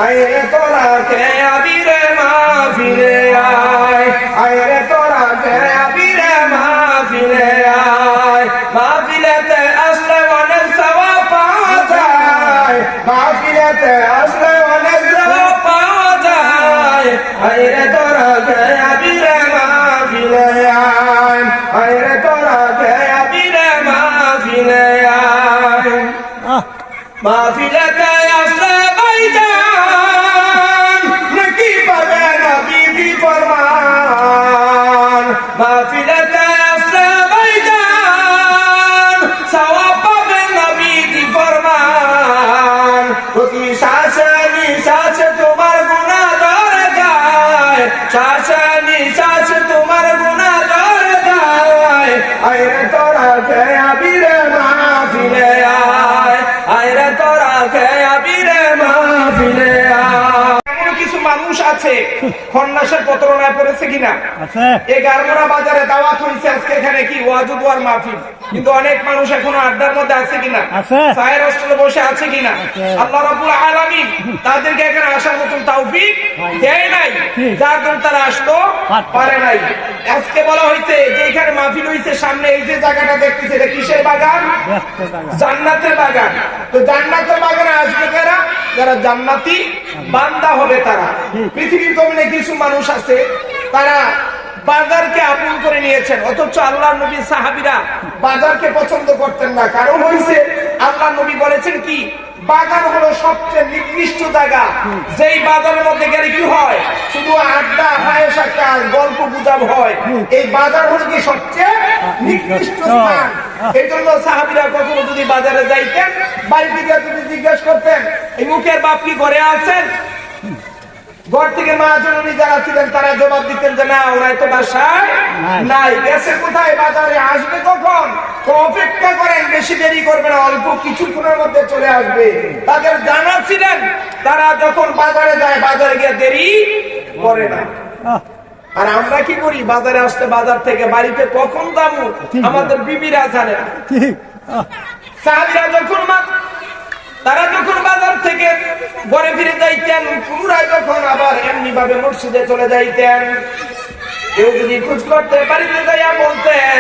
আইরে তোরা কে আবিরে মাহফিলে আয়, আইরে তোরা কে আবিরে মাহফিলে আয়, মাহফিলেতে আসলে অনেক সওয়াব পাওয়া যায়, মাহফিলেতে আসলে অনেক সওয়াব পাওয়া যায়, আইরে তোরা কে আবিরে মাহফিলে আয়, আইরে তোরা কে আবিরে মাহফিলে আয়, মাহফিলেতে আসলে ভাইজান নাকি পাবে নবীর ফরমান, মাহফিলেতে আসলে ভাইজান সওয়াব পাবে নবীর ফরমান, প্রতি শ্বাসে নিঃশ্বাসে তোমার গুনাহ ধরে যায়, শ্বাসে নিঃশ্বাসে তোমার গুনাহ ধরে যায়, আইরে তোরা কে আবিরে মাহফিলে আয়, আইরে তোরা কে আবিরে মাহফিলে আয়। এমন কিছু মানুষ আছে খন্নাসের প্রতারণায় পড়েছে কিনা? এই গারমোড়া বাজারে দাওয়াত হয়েছে আজকে, এখানে কি ওয়াজ ওয়ার মাহফিল, কিন্তু অনেক মানুষ এখনো আড্ডার মধ্যে আছে কিনা, চায়ের হোস্টেলে বসে আছে কিনা? আল্লাহ রাব্বুল আলামিন তাদেরকে এখানে আসার মতন তৌফিক দেয় নাই, যার জন্য তারা আসতে পারে নাই। আজকে বলা হয়েছে যে এখানে মাহফিল হয়েছে, সামনে এই যে জায়গাটা দেখতেছে এটা কিসের বাগান? জান্নাতের বাগান। তো জান্নাতের বাগানে আসবে কারা? যারা জান্নাতি বান্দা হবে তারা। পৃথিবীর জমিনে কিছু মানুষ আছে তারা বাজারকে আপন করে নিয়েছেন, অথচ আল্লাহ নবী সাহাবীরা বাজারকে পছন্দ করতেন না। কারণ হইছে আল্লাহ নবী বলেছেন কি, বাজার হলো সবচেয়ে নিকৃষ্ট জায়গা, যেই বাজারের মধ্যে গেলে কি হয়, শুধু আড্ডা হায়েশা কাজ গল্প গুজব হয়। এই বাজার হলো কি সবচেয়ে নিকৃষ্ট স্থান। এই জন্য সাহাবীরা কখনো যদি বাজারে যাইতেন, বাড়ি থেকে যদি জিজ্ঞেস করতেন এই মুখের বাপ কি ঘরে আছেন, ঘর থেকে মা জননী যারা ছিলেন তারা জবাব দিতেন যে না, ওরাই তো বাসায় নাই, গেছে কোথায়, বাজারে আসবে কখন, তো অপেক্ষা করেন, বেশি দেরি করবে না, অল্প কিছুক্ষণের মধ্যে চলে আসবে। তাদের জানা ছিলেন তারা যখন বাজারে যায় বাজারে গিয়ে দেরি করে না। আর আমরা কি করি, বাজারে আসতে বাজার থেকে বাড়িতে কখন যাবো আমাদের বিবিরা জানে না। সাহাবীরা তারা যখন বাজার থেকে ঘরে ফিরে যাইতেন, পুনরায় যখন আবার এমনি ভাবে মসজিদে চলে যাইতেন, কেউ যদি খোঁজ করতে বাড়িতে যাইয়া বলতেন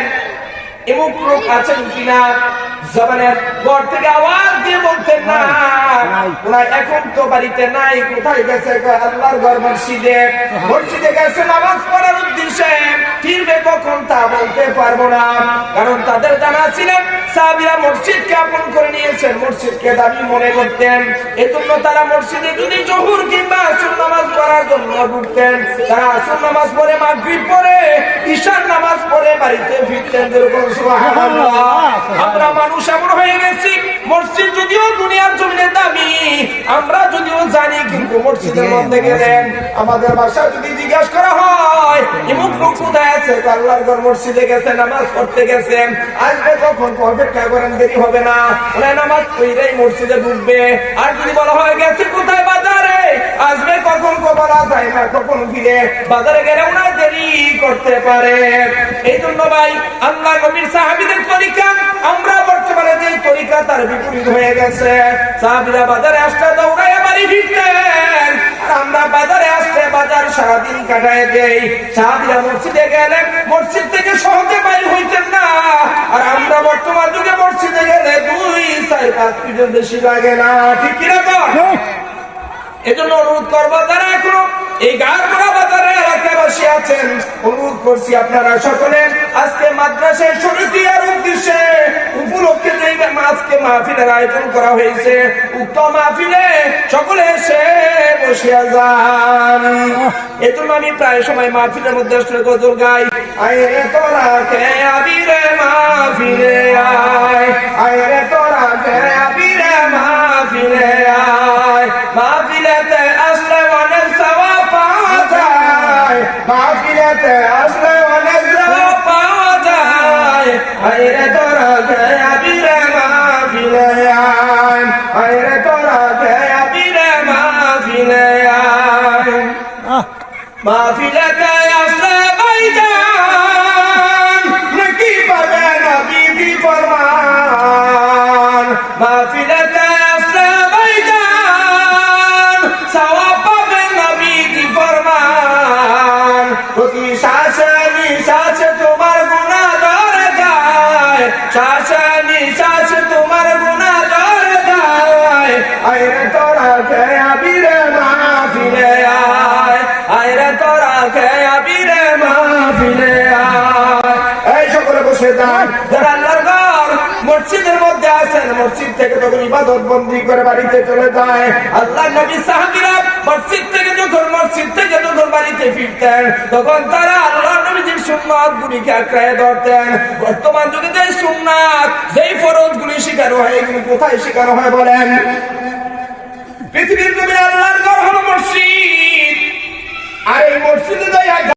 এমুক লোক আছেন কিনা, জবানের ঘর থেকে আওয়াজ দিয়ে বলতেন না, ওরা এখন তো বাড়িতে নাই, কোথায় গেছে, আল্লাহর ঘর মসজিদে, মসজিদে গেছে নামাজ পড়ার উদ্দেশ্যে, ফিরবে কখন তা বলতে পারবো না। কারণ তাদের জানা ছিলেন সাহাবীরা মসজিদকে আপন করে নিয়েছেন, মসজিদকে দাবি মনে করতেন। এজন্য তারা মসজিদে যদি জোহর কিংবা আসর নামাজ পড়ার জন্য ঢুকতেন, তারা আসর নামাজ পড়ে, মাগরিব পড়ে, ঈশার নামাজ পড়ে বাড়িতে ফিরতেন। যেরকম সুবহানাল্লাহ। আমরা মানুষ এমন হয়ে গেছি, মসজিদ যদিও দুনিয়ার জমিনে দামি, আমরা যদিও জানি, কিন্তু মসজিদের মধ্যে গেলেন আমাদের ভাষা যদি জিজ্ঞাসা করা হয় এমুক লোক কোথায় আছে, আল্লাহর ঘর মসজিদে গেছে, নামাজ পড়তে গেছেন, আসবে কখন, অপেক্ষা করেন, দেরি হবে না, ওরা নামাজ পড়লেই মসজিদে ঢুকবে। আর যদি বলা হয় গেছে কোথায়, বাজারে, আসবে কখন, বলা যায় না কখন ফিরে, বাজারে গেলে ওনার দেরি করতে পারে। এই জন্য ভাই আল্লাহ নবীর সাহাবীদের তরিকা আমরা বর্তমানে যে তরিকা তার বিপরীত হয়ে গেছে। সাহাবীরা বাজারে আসতে দৌড়াইয়া বাড়ি ফিরতেন, আর আমরা বাজারে আসতে বাজার সারাদিন কাটায় দেই। সাহাবীরা মসজিদে গেলে মসজিদ থেকে সহজে বাইরে হইতেন না, আর আমরা বর্তমান যুগে মসজিদে গেলে 2-4-5 মিনিট বেশি লাগে না, ঠিক কিরকম? এজন্য অনুরোধ করবো যারা এখনো এই গারমোড়া বাজারে এলাকাবাসী আছেন, অনুরোধ করছি আপনারা সকলে আজকে মাদ্রাসায় শরীয়তের উদ্দেশ্যে উপলক্ষে যে আজকে মাহফিলের আয়োজন করা হয়েছে, উক্ত মাহফিলে সকলে এসে বসে যান। এজন্য আমি প্রায় সময় মাহফিলের মধ্যে আসলে গজল গাই, আইরে তোরা কে আবিরে মাহফিলে আয়, আইরে তোরা কে আবিরে মাহফিলে আয়, মাহফিলেতে আসলে অনেক সওয়াব পাওয়া যায়, মাহফিলেতে আসলে অনেক সওয়াব পাওয়া যায়, আইরে তোরা কে আবিরে মাহফিলে আয়, আইরে তোরা কে আবিরে মাহফিলে আয়, মাহফিলেতে আসলে ভাইজান নাকি পাবে নবীর ফরমান, মাহফিলেতে আসলে ভাইজান মসজিদ থেকে তখন ইবাদত বন্দি করে বাড়িতে চলে যায়। আল্লাহ নবী সাহাবীরা মসজিদ থেকে যখন বাড়িতে ফিরতেন তখন তারা আল্লাহ নবীর সুন্নাত গুলিকে আঁকড়ে ধরতেন। বর্তমান যুগে যে সুন্নাত, যেই ফরজ গুলি শেখানো হয়, এগুলি কোথায় শেখানো হয় বলেন? পৃথিবীর জমিনে আল্লাহর ঘর হলো মসজিদ, আর এই মসজিদে